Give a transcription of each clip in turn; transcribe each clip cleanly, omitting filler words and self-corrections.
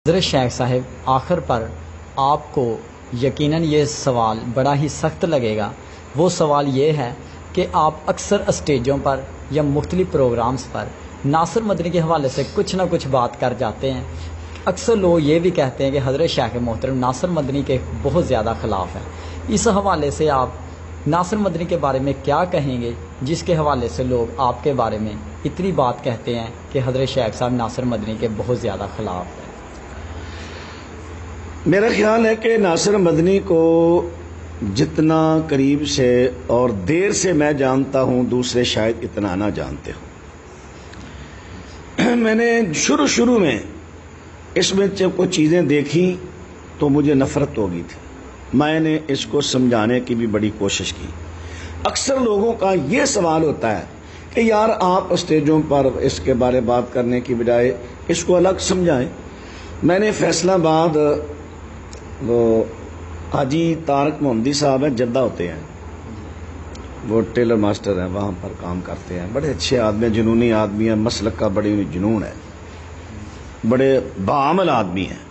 حضرت شیخ صاحب، آخر پر آپ کو یقیناً یہ سوال بڑا ہی سخت لگے گا۔ وہ سوال یہ ہے کہ آپ اکثر اسٹیجوں پر یا مختلف پروگرامز پر ناصر مدنی کے حوالے سے کچھ نہ کچھ بات کر جاتے ہیں۔ اکثر لوگ یہ بھی کہتے ہیں کہ حضرت شیخ محترم ناصر مدنی کے بہت زیادہ خلاف ہیں۔ اس حوالے سے آپ ناصر مدنی کے بارے میں کیا کہیں گے، جس کے حوالے سے لوگ آپ کے بارے میں اتنی بات کہتے ہیں کہ حضرت شیخ صاحب ناصر مدنی کے بہت زیادہ خلاف ہیں؟ میرا خیال ہے کہ ناصر مدنی کو جتنا قریب سے اور دیر سے میں جانتا ہوں، دوسرے شاید اتنا نہ جانتے ہوں۔ میں نے شروع میں اس میں جب کوئی چیزیں دیکھی تو مجھے نفرت ہو گئی تھی۔ میں نے اس کو سمجھانے کی بھی بڑی کوشش کی۔ اکثر لوگوں کا یہ سوال ہوتا ہے کہ یار آپ اسٹیجوں پر اس کے بارے بات کرنے کی بجائے اس کو الگ سمجھائیں۔ میں نے فیصل آباد، وہ حاجی طارق محمدی صاحب ہیں، جدہ ہوتے ہیں، وہ ٹیلر ماسٹر ہیں، وہاں پر کام کرتے ہیں، بڑے اچھے آدمی ہیں، جنونی آدمی ہیں، مسلک کا بڑی جنون ہے، بڑے باعمل آدمی ہیں۔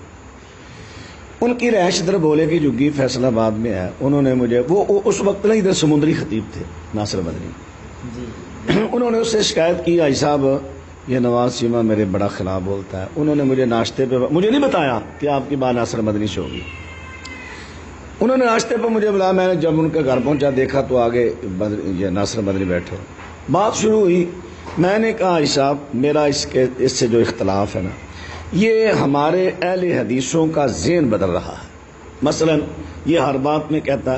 ان کی رہائش ادھر بولے کی جھگی فیصل آباد میں ہے۔ انہوں نے مجھے، وہ اس وقت ادھر سمندری خطیب تھے ناصر مدنی، انہوں نے اس سے شکایت کی، حاجی صاحب یہ نواز چیمہ میرے بڑا خلاف بولتا ہے۔ انہوں نے مجھے ناشتے پہ، مجھے نہیں بتایا کہ آپ کی بات ناصر مدنی سے ہوگی، انہوں نے ناشتے پہ مجھے بلایا۔ میں نے جب ان کے گھر پہنچا دیکھا تو آگے یہ ناصر مدنی بیٹھے، بات شروع ہوئی۔ میں نے کہا حاجی صاحب میرا اس سے جو اختلاف ہے نا، یہ ہمارے اہل حدیثوں کا ذہن بدل رہا ہے۔ مثلا یہ ہر بات میں کہتا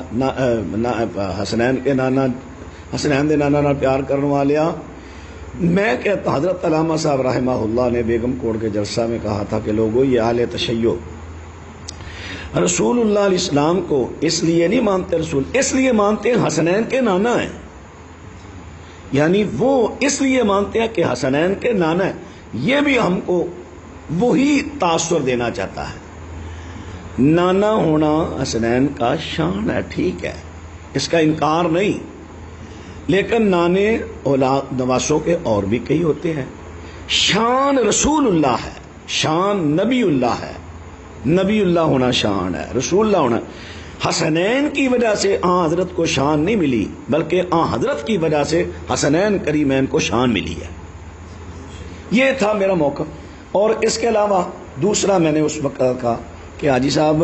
حسنین دے نانا نہ پیار کرنے والیا۔ میں کہتا حضرت علامہ صاحب رحمہ اللہ نے بیگم کوٹ کے جلسہ میں کہا تھا کہ لوگوں یہ اہل تشیع رسول اللہ علیہ السلام کو اس لیے نہیں مانتے، رسول اس لیے مانتے ہیں حسنین کے نانا ہیں، یعنی وہ اس لیے مانتے ہیں کہ حسنین کے نانا ہیں۔ یہ بھی ہم کو وہی تاثر دینا چاہتا ہے۔ نانا ہونا حسنین کا شان ہے، ٹھیک ہے، اس کا انکار نہیں، لیکن نانے اولاد نواسوں کے اور بھی کئی ہوتے ہیں۔ شان رسول اللہ ہے، شان نبی اللہ ہے، نبی اللہ ہونا شان ہے، رسول اللہ ہونا۔ حسنین کی وجہ سے آن حضرت کو شان نہیں ملی، بلکہ آن حضرت کی وجہ سے حسنین کریمین کو شان ملی ہے۔ یہ تھا میرا موقع۔ اور اس کے علاوہ دوسرا میں نے اس وقت کہا کہ حاجی صاحب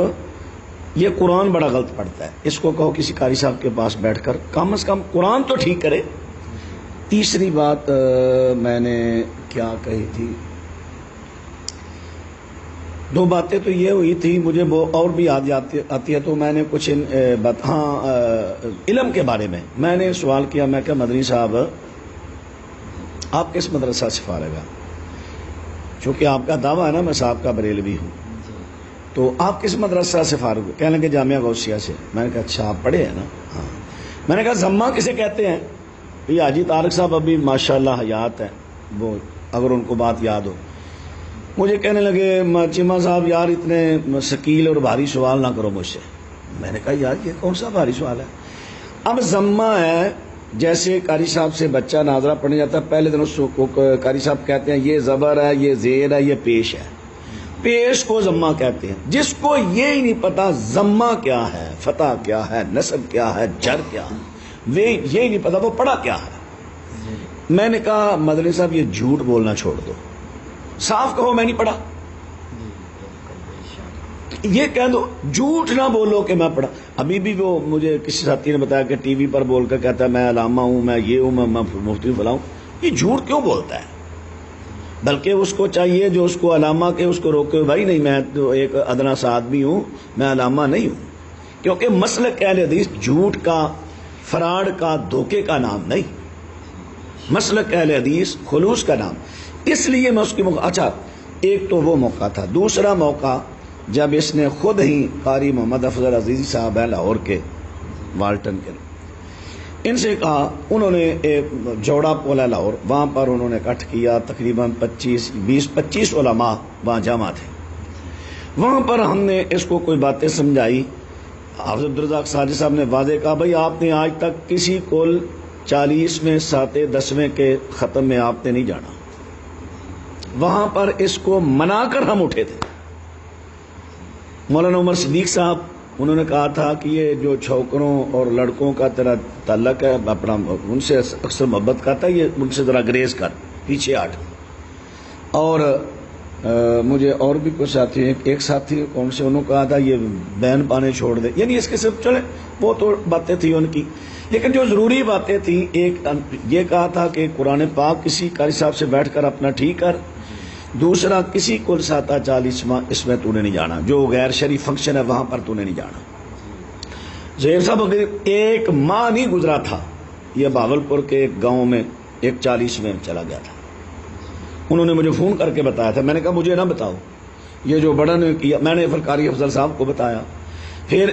یہ قرآن بڑا غلط پڑھتا ہے، اس کو کہو کسی قاری صاحب کے پاس بیٹھ کر کم از کم قرآن تو ٹھیک کرے۔ تیسری بات میں نے کیا کہی تھی، دو باتیں تو یہ ہوئی تھی، مجھے وہ اور بھی یاد آتی ہے تو میں نے کچھ علم کے بارے میں نے سوال کیا۔ میں کہ مدنی صاحب آپ کس مدرسہ سے فارغ ہیں؟ چونکہ آپ کا دعویٰ ہے نا میں صاحب کا بریلوی ہوں، تو آپ کس مدرسہ سے فارغ ہیں؟ کہنے لگے جامعہ غوثیہ سے۔ میں نے کہا اچھا آپ پڑھے ہیں نا؟ ہاں۔ میں نے کہا ضمہ کسے کہتے ہیں؟ یہ حاجی طارق صاحب ابھی ماشاءاللہ حیات ہیں، وہ اگر ان کو بات یاد ہو۔ مجھے کہنے لگے چیمہ صاحب یار اتنے ثقیل اور بھاری سوال نہ کرو مجھ سے۔ میں نے کہا یار یہ کون سا بھاری سوال ہے؟ اب ضمہ ہے، جیسے قاری صاحب سے بچہ ناظرہ پڑھنے جاتا ہے، پہلے دن اس کو قاری صاحب کہتے ہیں یہ زبر ہے، یہ زیر ہے، یہ پیش ہے، پیش کو ضمہ کہتے ہیں۔ جس کو یہ ہی نہیں پتا ضمہ کیا ہے، فتح کیا ہے، نصب کیا ہے، جر کیا ہے، وہ یہی نہیں پتا وہ پڑھا کیا ہے۔ میں نے کہا مدنی صاحب یہ جھوٹ بولنا چھوڑ دو، صاف کہو میں نہیں پڑھا، یہ کہہ دو، جھوٹ نہ بولو کہ میں پڑھا۔ ابھی بھی وہ مجھے کسی ساتھی نے بتایا کہ ٹی وی پر بول کر کہتا ہے میں علامہ ہوں، میں یہ ہوں، میں مفتی فلاں ہوں۔ یہ جھوٹ کیوں بولتا ہے؟ بلکہ اس کو چاہیے جو اس کو علامہ کے اس کو روکے، بھائی نہیں میں تو ایک ادنا سا آدمی ہوں، میں علامہ نہیں ہوں، کیونکہ مسلک اہل حدیث جھوٹ کا، فراڈ کا، دھوکے کا نام نہیں، مسلک اہل حدیث خلوص کا نام۔ اس لیے میں اس کی اچھا ایک تو وہ موقع تھا۔ دوسرا موقع جب اس نے خود ہی قاری محمد افضل عزیزی صاحب ہیں لاہور کے، والٹن کے، ان سے کہا، انہوں نے ایک جوڑا پولا لاہور، وہاں پر انہوں نے اکٹھ کیا، تقریباً 25 علماء وہاں جمع تھے۔ وہاں پر ہم نے اس کو کوئی باتیں سمجھائی۔ حافظ عبدالرزاق ساجد صاحب نے واضح کہا بھائی آپ نے آج تک کسی کل 40ویں 7 10ویں کے ختم میں آپ نے نہیں جانا۔ وہاں پر اس کو منا کر ہم اٹھے تھے، مولانا عمر صدیق صاحب انہوں نے کہا تھا کہ یہ جو چھوکروں اور لڑکوں کا تیرا تعلق ہے اپنا ان سے اکثر محبت کرتا ہے، یہ ان سے ذرا گریز کر، پیچھے ہٹ۔ اور مجھے اور بھی کچھ ساتھی ہیں، ایک ساتھی کون سے انہوں نے کہا تھا یہ بین پانے چھوڑ دے، یعنی اس کے صرف چلے وہ تو باتیں تھیں ان کی، لیکن جو ضروری باتیں تھیں، ایک یہ کہا تھا کہ قرآن پاک کسی قاری صاحب سے بیٹھ کر اپنا ٹھیک کر، دوسرا کسی کل ساتا چالیسواں اس میں تو نے نہیں جانا، جو غیر شرعی فنکشن ہے وہاں پر تو نے نہیں جانا۔ زہیر صاحب اگر ایک ماہ نہیں گزرا تھا یہ باولپور کے ایک گاؤں میں ایک 40 میں چلا گیا تھا، انہوں نے مجھے فون کر کے بتایا تھا، میں نے کہا مجھے نہ بتاؤ، یہ جو بڑا نے کیا، میں نے پھر قاری افضل صاحب کو بتایا، پھر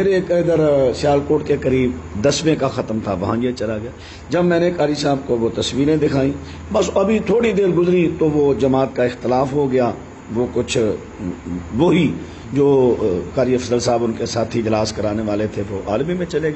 ایک ادھر سیالکوٹ کے قریب 10ویں کا ختم تھا وہاں یہ چلا گیا۔ جب میں نے قاری صاحب کو وہ تصویریں دکھائیں، بس ابھی تھوڑی دیر گزری تو وہ جماعت کا اختلاف ہو گیا، وہ کچھ وہی جو قاری افضل صاحب ان کے ساتھی اجلاس کرانے والے تھے وہ عالمی میں چلے گئے۔